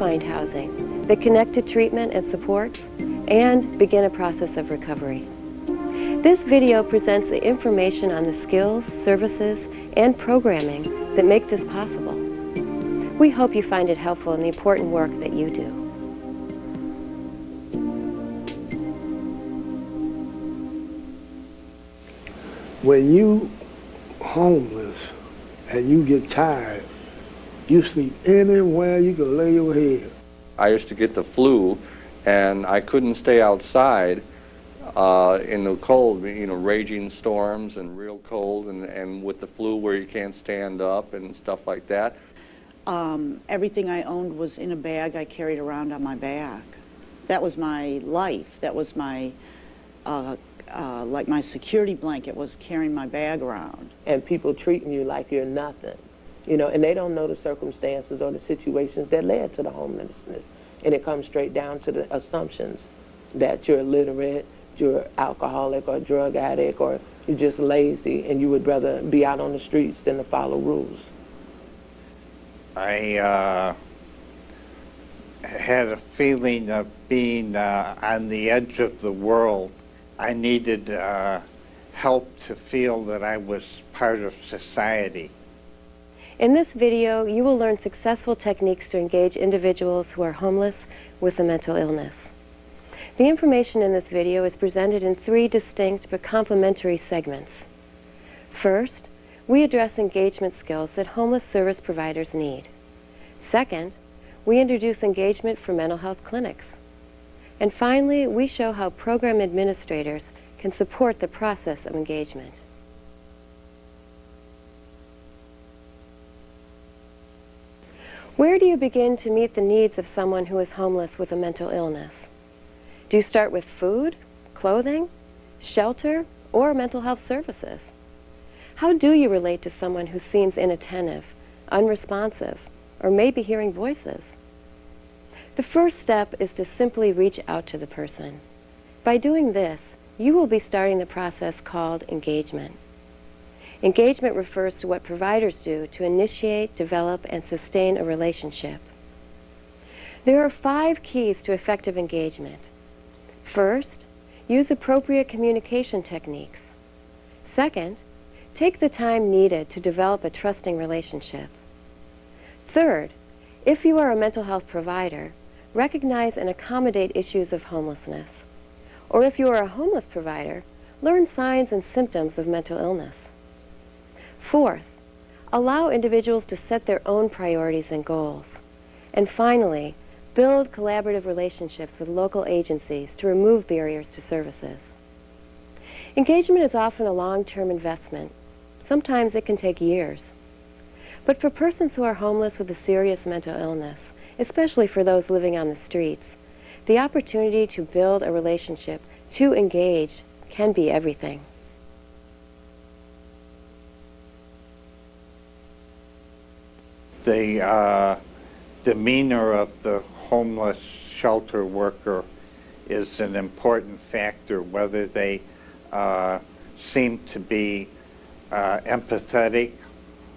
find housing that connect to treatment and supports and begin a process of recovery. This video presents the information on the skills, services, and programming that make this possible. We hope you find it helpful in the important work that you do. When you homeless and you get tired, you sleep anywhere you can lay your head. I used to get the flu, and I couldn't stay outside in the cold, you know, raging storms and real cold, and with the flu where you can't stand up and stuff like that. Everything I owned was in a bag I carried around on my back. That was my life. That was my, like my security blanket was carrying my bag around. And people treating you like you're nothing, you know, and they don't know the circumstances or the situations that led to the homelessness. And it comes straight down to the assumptions that you're illiterate, you're alcoholic or drug addict, or you're just lazy and you would rather be out on the streets than to follow rules. I had a feeling of being on the edge of the world. I needed help to feel that I was part of society. In this video, you will learn successful techniques to engage individuals who are homeless with a mental illness. The information in this video is presented in 3 distinct but complementary segments. First, we address engagement skills that homeless service providers need. Second, we introduce engagement for mental health clinics. And finally, we show how program administrators can support the process of engagement. Where do you begin to meet the needs of someone who is homeless with a mental illness? Do you start with food, clothing, shelter, or mental health services? How do you relate to someone who seems inattentive, unresponsive, or maybe hearing voices? The first step is to simply reach out to the person. By doing this, you will be starting the process called engagement. Engagement refers to what providers do to initiate, develop, and sustain a relationship. There are 5 keys to effective engagement. First, use appropriate communication techniques. Second, take the time needed to develop a trusting relationship. Third, if you are a mental health provider, recognize and accommodate issues of homelessness. Or if you are a homeless provider, learn signs and symptoms of mental illness. Fourth, allow individuals to set their own priorities and goals. And finally, build collaborative relationships with local agencies to remove barriers to services. Engagement is often a long-term investment. Sometimes it can take years. But for persons who are homeless with a serious mental illness, especially for those living on the streets, the opportunity to build a relationship, to engage, can be everything. The demeanor of the homeless shelter worker is an important factor, whether they seem to be empathetic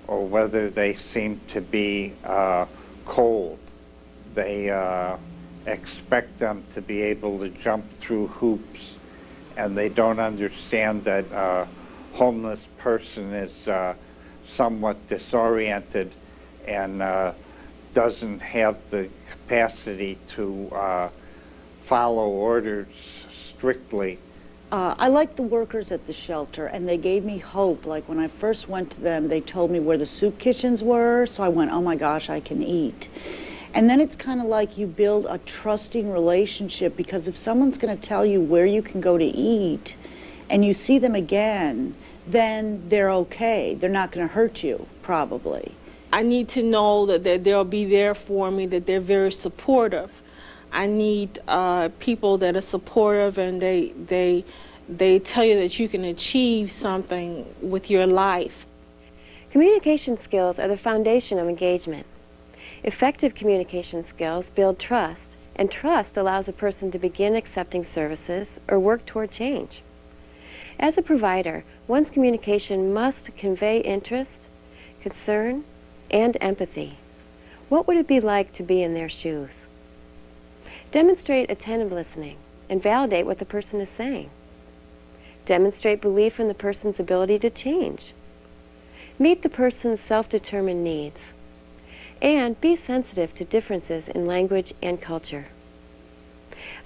or whether they seem to be cold. They expect them to be able to jump through hoops, and they don't understand that a homeless person is somewhat disoriented and doesn't have the capacity to follow orders strictly. I like the workers at the shelter, and they gave me hope. Like when I first went to them, they told me where the soup kitchens were, so I went, oh my gosh, I can eat. And then it's kind of like you build a trusting relationship, because if someone's going to tell you where you can go to eat and you see them again, then they're okay. They're not going to hurt you, probably. I need to know that they'll be there for me, that they're very supportive. I need people that are supportive, and they tell you that you can achieve something with your life. Communication skills are the foundation of engagement. Effective communication skills build trust, and trust allows a person to begin accepting services or work toward change. As a provider, one's communication must convey interest, concern, and empathy. What would it be like to be in their shoes? Demonstrate attentive listening and validate what the person is saying. Demonstrate belief in the person's ability to change. Meet the person's self-determined needs. And be sensitive to differences in language and culture.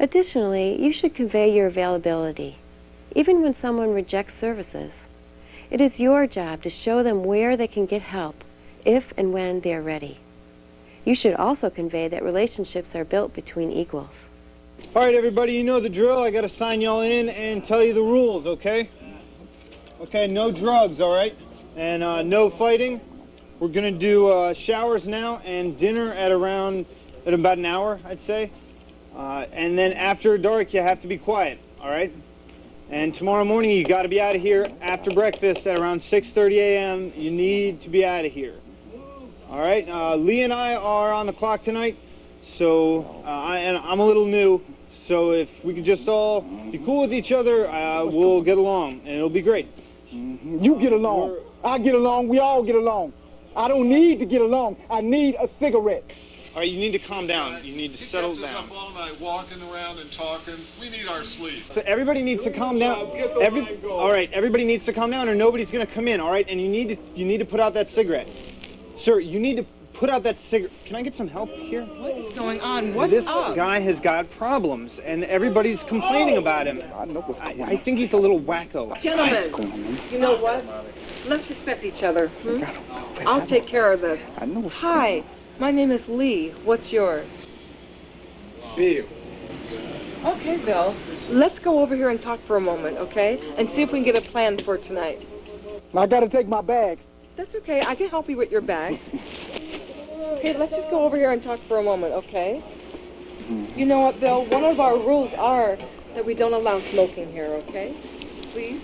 Additionally, you should convey your availability, even when someone rejects services. It is your job to show them where they can get help, if and when they are ready. You should also convey that relationships are built between equals. All right, everybody, you know the drill. I got to sign y'all in and tell you the rules, okay? Okay, no drugs, all right? And no fighting. We're going to do showers now and dinner at about an hour, I'd say. And then after dark, you have to be quiet, all right? And tomorrow morning, you got to be out of here after breakfast at around 6:30 a.m. You need to be out of here. All right, Lee and I are on the clock tonight, so I'm a little new, so if we could just all be cool with each other, we'll get along, and it'll be great. You get along, I get along, we all get along. I don't need to get along, I need a cigarette. All right, you need to calm down, you need to settle down. He kept us up all night walking around and talking. We need our sleep. So everybody needs to calm down. All right, everybody needs to calm down or nobody's going to come in, all right? And you need to put out that cigarette. Sir, you need to put out that cigarette. Can I get some help here? What is going on? What's this up? This guy has got problems, and everybody's complaining about him. I think he's a little wacko. Gentlemen, you know what? Let's respect each other. I'll take care of this. Hi, my name is Lee. What's yours? Bill. Okay, Bill. Let's go over here and talk for a moment, okay? And see if we can get a plan for tonight. I gotta take my bags. That's okay. I can help you with your bag. Okay, let's just go over here and talk for a moment, okay? You know what, Bill? One of our rules are that we don't allow smoking here, okay? Please.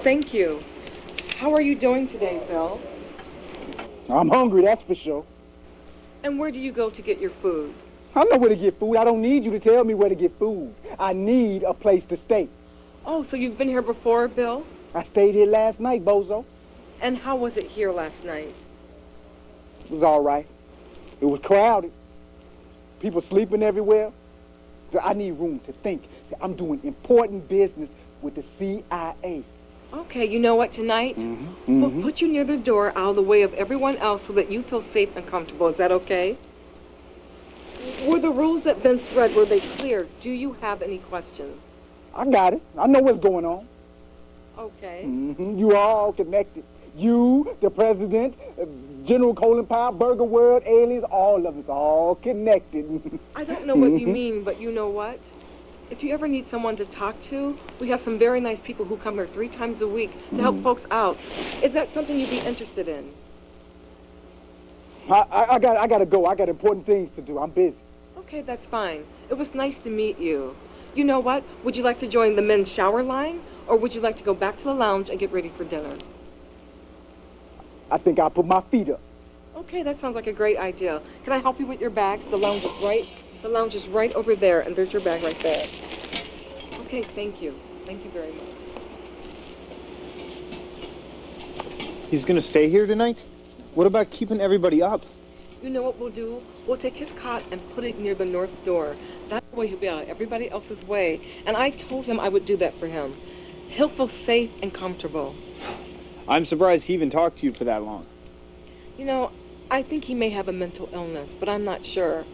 Thank you. How are you doing today, Bill? I'm hungry, that's for sure. And where do you go to get your food? I know where to get food. I don't need you to tell me where to get food. I need a place to stay. Oh, so you've been here before, Bill? I stayed here last night, bozo. And how was it here last night? It was all right. It was crowded. People sleeping everywhere. So I need room to think. I'm doing important business with the CIA. Okay, you know what, tonight, we'll put you near the door out of the way of everyone else so that you feel safe and comfortable. Is that okay? Were the rules that Vince read, were they clear? Do you have any questions? I got it. I know what's going on. Okay. You are all connected. You, the president, General Colin Powell, Burger World, aliens, all of us, all connected. I don't know what you mean, but you know what? If you ever need someone to talk to, we have some very nice people who come here 3 times a week to help folks out. Is that something you'd be interested in? I gotta go. I got important things to do. I'm busy. Okay, that's fine. It was nice to meet you. You know what? Would you like to join the men's shower line, or would you like to go back to the lounge and get ready for dinner? I think I'll put my feet up. Okay, that sounds like a great idea. Can I help you with your bags? The lounge is right over there, and there's your bag right there. Okay, thank you. Thank you very much. He's going to stay here tonight? What about keeping everybody up? You know what we'll do? We'll take his cot and put it near the north door. That way he'll be out of everybody else's way. And I told him I would do that for him. He'll feel safe and comfortable. I'm surprised he even talked to you for that long. You know, I think he may have a mental illness, but I'm not sure.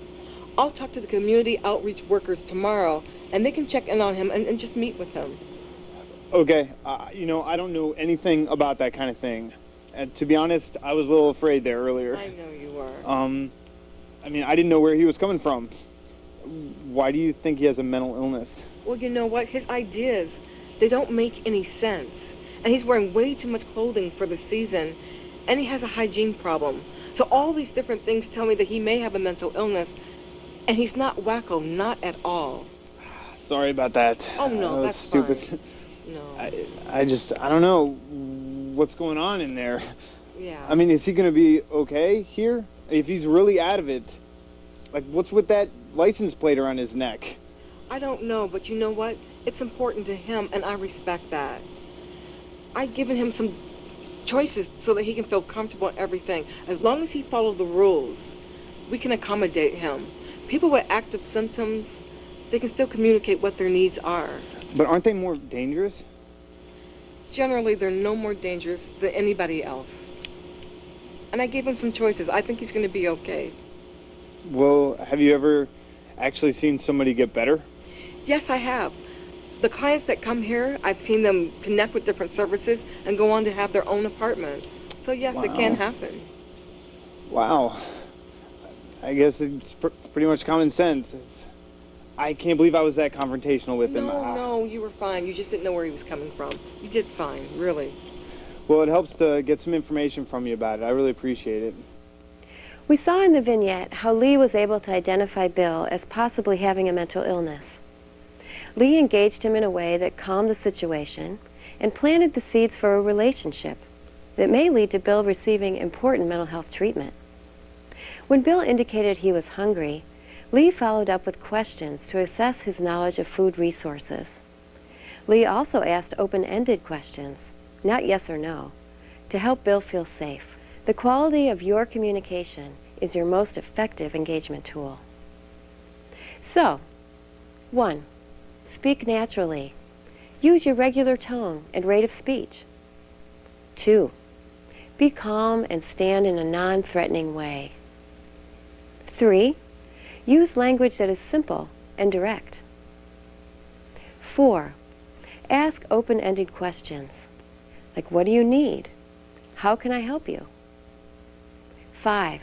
I'll talk to the community outreach workers tomorrow, and they can check in on him and just meet with him. Okay, you know, I don't know anything about that kind of thing. And to be honest, I was a little afraid there earlier. I know you were. I mean, I didn't know where he was coming from. Why do you think he has a mental illness? Well, you know what? His ideas, they don't make any sense. And he's wearing way too much clothing for the season. And he has a hygiene problem. So all these different things tell me that he may have a mental illness. And he's not wacko, not at all. Sorry about that. Oh, no, that was that's stupid. Fine. No. I don't know what's going on in there. Yeah. I mean, is he going to be okay here? If he's really out of it, like, what's with that license plate around his neck? I don't know, but you know what? It's important to him, and I respect that. I've given him some choices so that he can feel comfortable in everything. As long as he follows the rules, we can accommodate him. People with active symptoms, they can still communicate what their needs are. But aren't they more dangerous? Generally, they're no more dangerous than anybody else. And I gave him some choices. I think he's going to be okay. Well, have you ever actually seen somebody get better? Yes, I have. The clients that come here, I've seen them connect with different services and go on to have their own apartment. So yes, Wow. it can happen. Wow. I guess it's pretty much common sense. I can't believe I was that confrontational with him. No, you were fine. You just didn't know where he was coming from. You did fine, really. Well, it helps to get some information from you about it. I really appreciate it. We saw in the vignette how Lee was able to identify Bill as possibly having a mental illness. Lee engaged him in a way that calmed the situation and planted the seeds for a relationship that may lead to Bill receiving important mental health treatment. When Bill indicated he was hungry, Lee followed up with questions to assess his knowledge of food resources. Lee also asked open-ended questions, not yes or no, to help Bill feel safe. The quality of your communication is your most effective engagement tool. So, 1. Speak naturally. Use your regular tone and rate of speech. 2. Be calm and stand in a non-threatening way. 3. Use language that is simple and direct. 4. Ask open-ended questions, like what do you need? How can I help you? 5.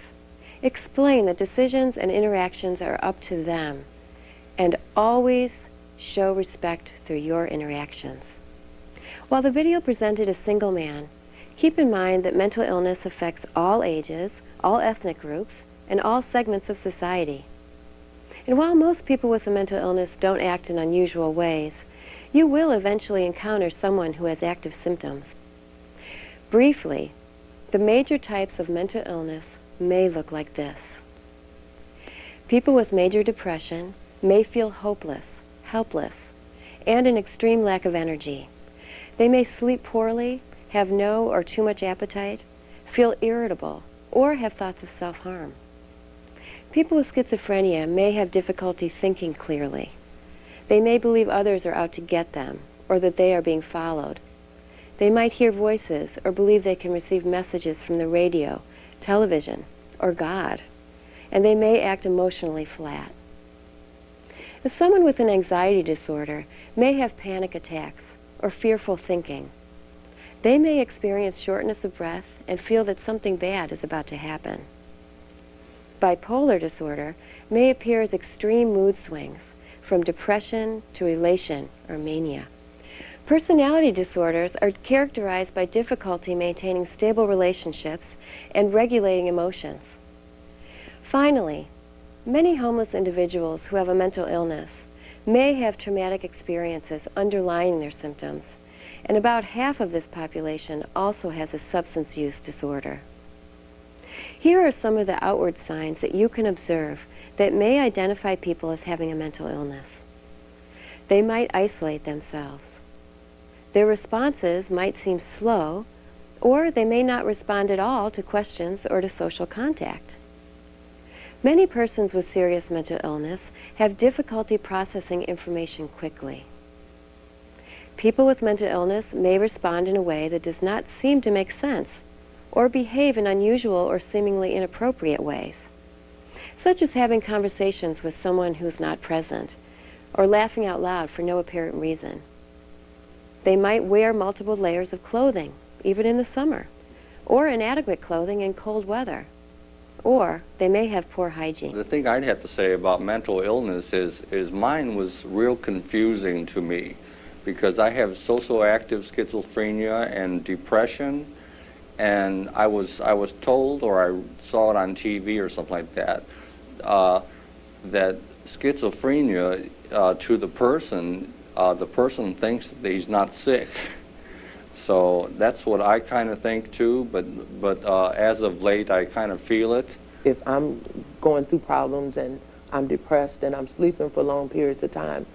Explain that decisions and interactions are up to them, and always show respect through your interactions. While the video presented a single man, keep in mind that mental illness affects all ages, all ethnic groups, and all segments of society. And while most people with a mental illness don't act in unusual ways, you will eventually encounter someone who has active symptoms. Briefly, the major types of mental illness may look like this. People with major depression may feel hopeless, helpless, and an extreme lack of energy. They may sleep poorly, have no or too much appetite, feel irritable, or have thoughts of self-harm. People with schizophrenia may have difficulty thinking clearly. They may believe others are out to get them, or that they are being followed. They might hear voices or believe they can receive messages from the radio, television, or God, and they may act emotionally flat. Someone with an anxiety disorder may have panic attacks or fearful thinking. They may experience shortness of breath and feel that something bad is about to happen. Bipolar disorder may appear as extreme mood swings, from depression to elation or mania. Personality disorders are characterized by difficulty maintaining stable relationships and regulating emotions. Finally, many homeless individuals who have a mental illness may have traumatic experiences underlying their symptoms, and about half of this population also has a substance use disorder. Here are some of the outward signs that you can observe that may identify people as having a mental illness. They might isolate themselves. Their responses might seem slow, or they may not respond at all to questions or to social contact. Many persons with serious mental illness have difficulty processing information quickly. People with mental illness may respond in a way that does not seem to make sense, or behave in unusual or seemingly inappropriate ways, such as having conversations with someone who's not present, or laughing out loud for no apparent reason. They might wear multiple layers of clothing, even in the summer, or inadequate clothing in cold weather, or they may have poor hygiene. The thing I'd have to say about mental illness is mine was real confusing to me, because I have socioactive schizophrenia and depression, and I was told, or I saw it on TV or something like that, that schizophrenia to the person thinks that he's not sick. So that's what I kind of think too, but as of late I kind of feel it. If I'm going through problems and I'm depressed and I'm sleeping for long periods of time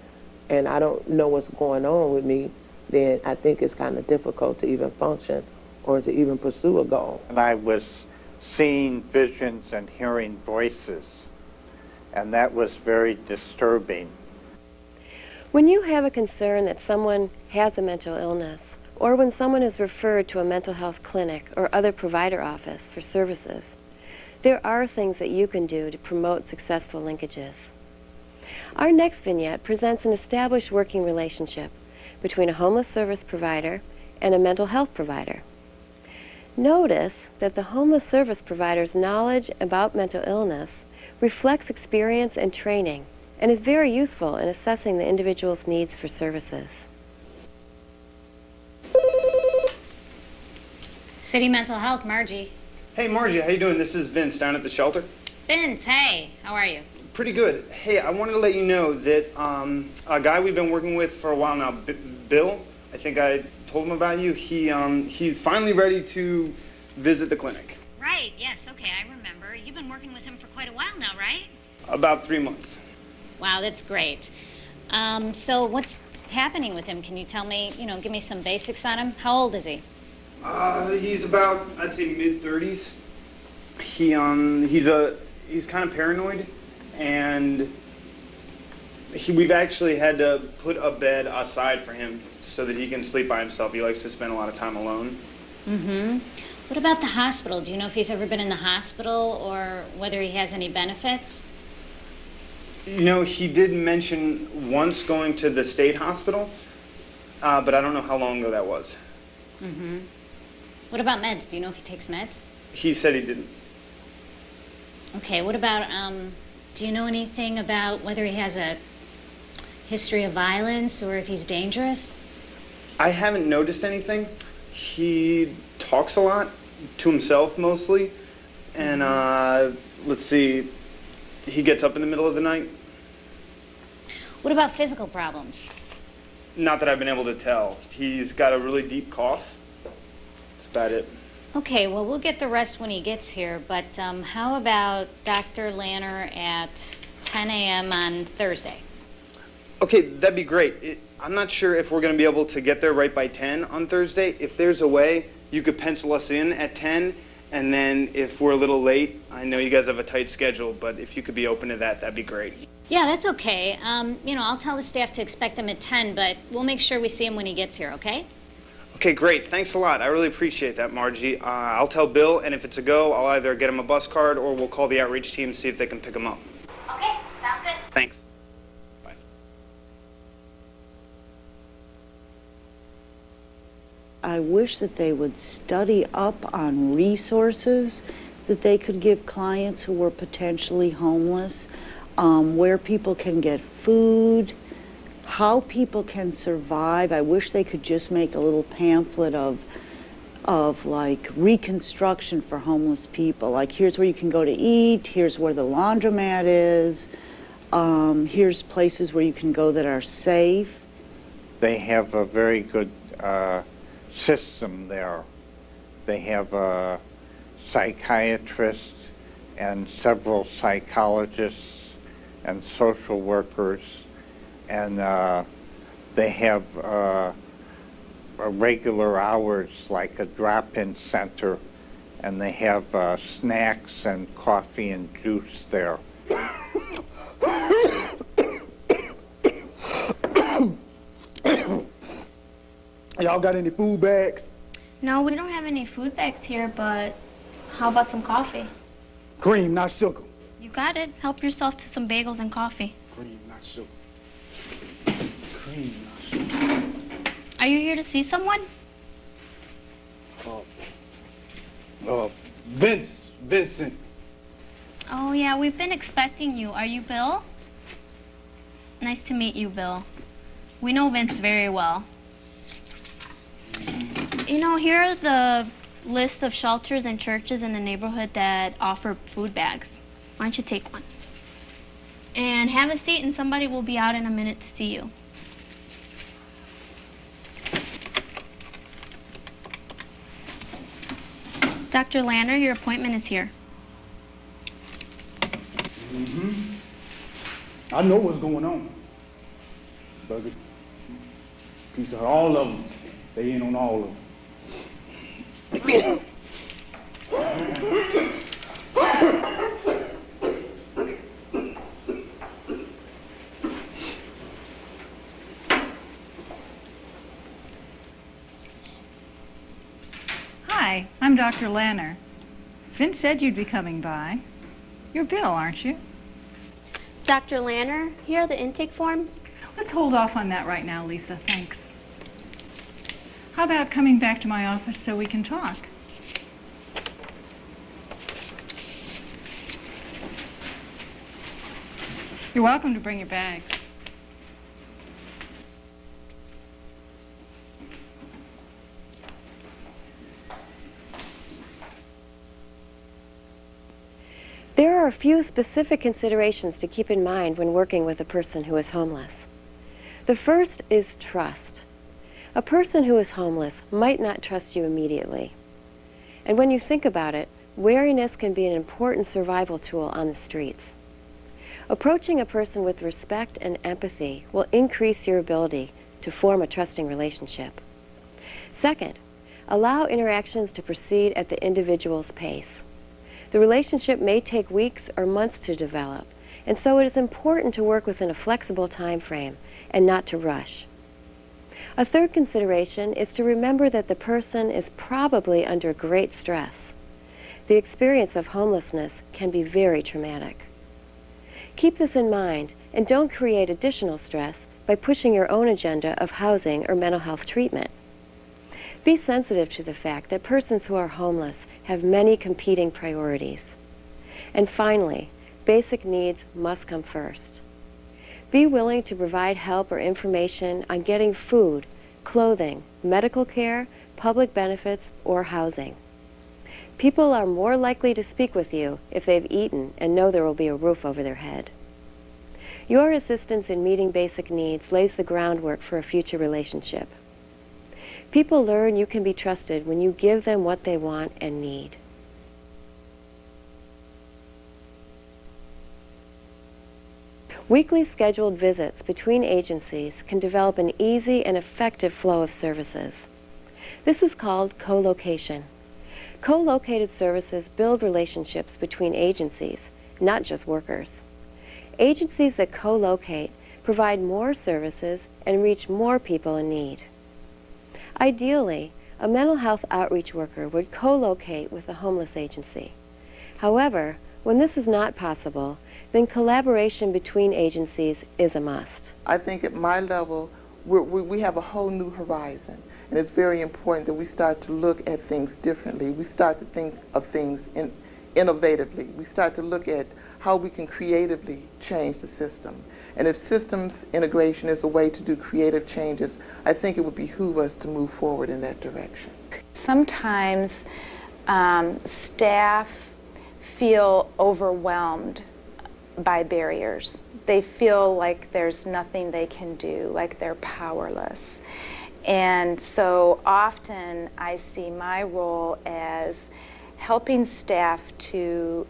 and I don't know what's going on with me, then I think it's kind of difficult to even function or to even pursue a goal. And I was seeing visions and hearing voices, and that was very disturbing. When you have a concern that someone has a mental illness, or when someone is referred to a mental health clinic or other provider office for services, there are things that you can do to promote successful linkages. Our next vignette presents an established working relationship between a homeless service provider and a mental health provider. Notice that the homeless service provider's knowledge about mental illness reflects experience and training and is very useful in assessing the individual's needs for services. City Mental Health, Margie. Hey Margie, how you doing? This is Vince down at the shelter. Vince, hey, how are you? Pretty good. Hey, I wanted to let you know that a guy we've been working with for a while now, Bill, I think I told him about you. He's finally ready to visit the clinic. Right, yes, okay, I remember. You've been working with him for quite a while now, right? About 3 months. Wow, that's great. So what's happening with him? Can you tell me, give me some basics on him? How old is he? He's about, I'd say, mid-30s. He's kind of paranoid, and we've actually had to put a bed aside for him so that he can sleep by himself. He likes to spend a lot of time alone. Mm-hmm. What about the hospital? Do you know if he's ever been in the hospital or whether he has any benefits? He did mention once going to the state hospital, but I don't know how long ago that was. Mm-hmm. What about meds? Do you know if he takes meds? He said he didn't. Okay, what about, do you know anything about whether he has a history of violence or if he's dangerous? I haven't noticed anything. He talks a lot, to himself mostly, and let's see, he gets up in the middle of the night. What about physical problems? Not that I've been able to tell. He's got a really deep cough. That's about it. Okay, well, we'll get the rest when he gets here, but how about Dr. Lanner at 10 a.m. on Thursday? Okay, that'd be great. I'm not sure if we're going to be able to get there right by 10 on Thursday. If there's a way, you could pencil us in at 10, and then if we're a little late, I know you guys have a tight schedule, but if you could be open to that, that'd be great. Yeah, that's okay. I'll tell the staff to expect him at 10, but we'll make sure we see him when he gets here, okay? Okay, great. Thanks a lot. I really appreciate that, Margie. I'll tell Bill, and if it's a go, I'll either get him a bus card or we'll call the outreach team and see if they can pick him up. Okay, sounds good. Thanks. Bye. I wish that they would study up on resources that they could give clients who were potentially homeless, where people can get food, how people can survive. I wish they could just make a little pamphlet of like reconstruction for homeless people. Like, here's where you can go to eat, here's where the laundromat is, here's places where you can go that are safe. They have a very good system there. They have a psychiatrist and several psychologists and social workers, and they have regular hours like a drop-in center, and they have snacks and coffee and juice there. Y'all got any food bags? No, we don't have any food bags here, but how about some coffee? Cream, not sugar. You got it. Help yourself to some bagels and coffee. Cream, not sugar. Cream, not sugar. Are you here to see someone? Vincent. Oh, yeah, we've been expecting you. Are you Bill? Nice to meet you, Bill. We know Vince very well. Here are the list of shelters and churches in the neighborhood that offer food bags. Why don't you take one? And have a seat, and somebody will be out in a minute to see you. Dr. Lanner, your appointment is here. I know what's going on. Bugger. Piece of all of them. They in on all of them. Hi, I'm Dr. Lanner. Vince said you'd be coming by. You're Bill, aren't you? Dr. Lanner, here are the intake forms. Let's hold off on that right now, Lisa. Thanks. How about coming back to my office so we can talk? You're welcome to bring your bags. There are a few specific considerations to keep in mind when working with a person who is homeless. The first is trust. A person who is homeless might not trust you immediately. And when you think about it, wariness can be an important survival tool on the streets. Approaching a person with respect and empathy will increase your ability to form a trusting relationship. Second, allow interactions to proceed at the individual's pace. The relationship may take weeks or months to develop, and so it is important to work within a flexible time frame and not to rush. A third consideration is to remember that the person is probably under great stress. The experience of homelessness can be very traumatic. Keep this in mind and don't create additional stress by pushing your own agenda of housing or mental health treatment. Be sensitive to the fact that persons who are homeless have many competing priorities. And finally, basic needs must come first. Be willing to provide help or information on getting food, clothing, medical care, public benefits, or housing. People are more likely to speak with you if they've eaten and know there will be a roof over their head. Your assistance in meeting basic needs lays the groundwork for a future relationship. People learn you can be trusted when you give them what they want and need. Weekly scheduled visits between agencies can develop an easy and effective flow of services. This is called co-location. Co-located services build relationships between agencies, not just workers. Agencies that co-locate provide more services and reach more people in need. Ideally, a mental health outreach worker would co-locate with a homeless agency. However, when this is not possible, then collaboration between agencies is a must. I think at my level, we have a whole new horizon, and it's very important that we start to look at things differently. We start to think of things innovatively. We start to look at how we can creatively change the system. And if systems integration is a way to do creative changes, I think it would behoove us to move forward in that direction. Sometimes staff feel overwhelmed by barriers. They feel like there's nothing they can do, like they're powerless. And so often I see my role as helping staff to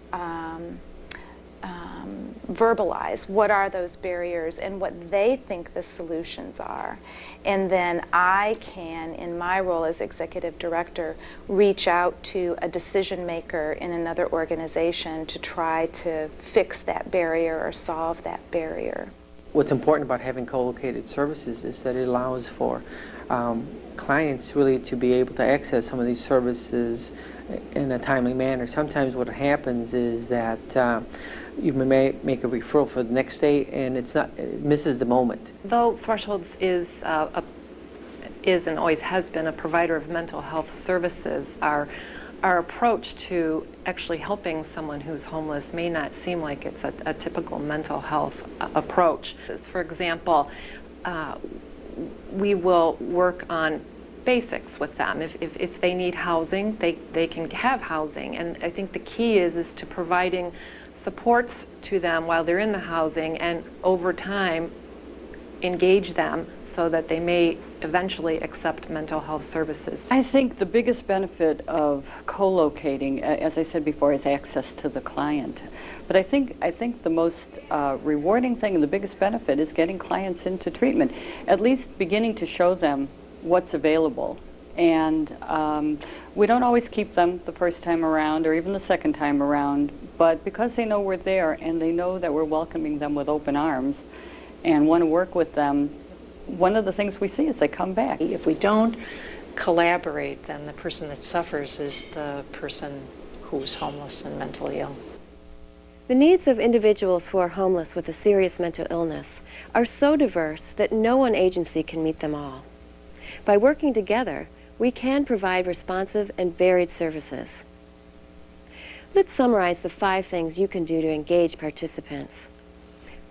verbalize what are those barriers and what they think the solutions are. And then I can, in my role as executive director, reach out to a decision maker in another organization to try to fix that barrier or solve that barrier. What's important about having co-located services is that it allows for clients really to be able to access some of these services in a timely manner. Sometimes what happens is that you may make a referral for the next day and it misses the moment. Though Thresholds is and always has been a provider of mental health services, our approach to actually helping someone who's homeless may not seem like it's a typical mental health approach. For example, we will work on basics with them. If they need housing, they can have housing. And I think the key is to providing supports to them while they're in the housing, and over time engage them so that they may eventually accept mental health services. I think the biggest benefit of co-locating, as I said before, is access to the client. But I think the most rewarding thing and the biggest benefit is getting clients into treatment, at least beginning to show them what's available And we don't always keep them the first time around or even the second time around, but because they know we're there and they know that we're welcoming them with open arms and want to work with them, one of the things we see is they come back. If we don't collaborate, then the person that suffers is the person who's homeless and mentally ill. The needs of individuals who are homeless with a serious mental illness are so diverse that no one agency can meet them all. By working together, we can provide responsive and varied services. Let's summarize the 5 things you can do to engage participants.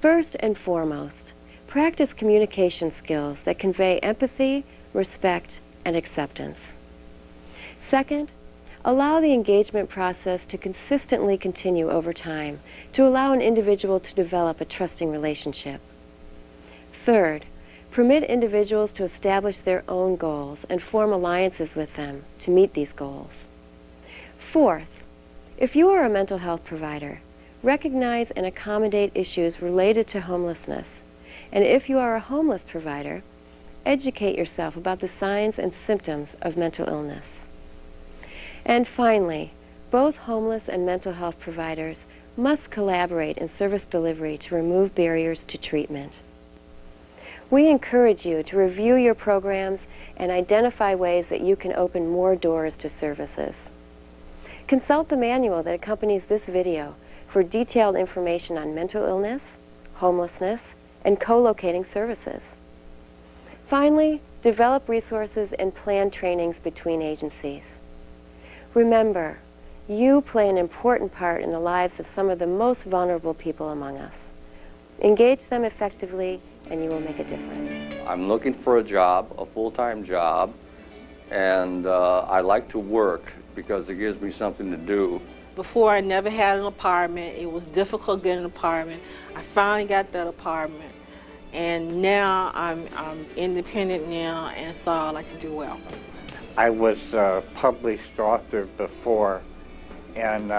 First and foremost, practice communication skills that convey empathy, respect, and acceptance. Second, allow the engagement process to consistently continue over time to allow an individual to develop a trusting relationship. Third, permit individuals to establish their own goals and form alliances with them to meet these goals. Fourth, if you are a mental health provider, recognize and accommodate issues related to homelessness. And if you are a homeless provider, educate yourself about the signs and symptoms of mental illness. And finally, both homeless and mental health providers must collaborate in service delivery to remove barriers to treatment. We encourage you to review your programs and identify ways that you can open more doors to services. Consult the manual that accompanies this video for detailed information on mental illness, homelessness, and co-locating services. Finally, develop resources and plan trainings between agencies. Remember, you play an important part in the lives of some of the most vulnerable people among us. Engage them effectively, and you will make a difference. I'm looking for a job, a full-time job, and I like to work because it gives me something to do. Before, I never had an apartment. It was difficult getting an apartment. I finally got that apartment, and now I'm independent now, and so I like to do well. I was a published author before, and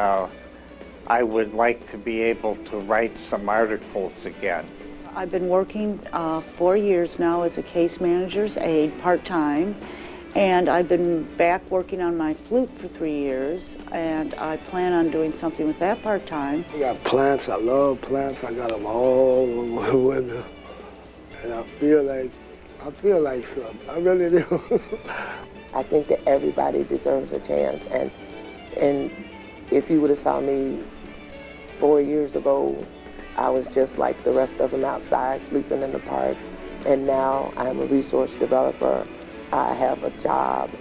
I would like to be able to write some articles again. I've been working 4 years now as a case manager's aide part-time, and I've been back working on my flute for 3 years, and I plan on doing something with that part-time. I got plants, I love plants, I got them all over my window, and I feel like something, I really do. I think that everybody deserves a chance, and if you would have saw me 4 years ago, I was just like the rest of them outside sleeping in the park, and now I'm a resource developer. I have a job,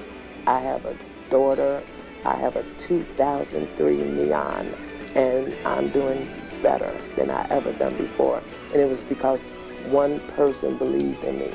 I have a daughter, I have a 2003 Neon, and I'm doing better than I ever done before. And it was because one person believed in me.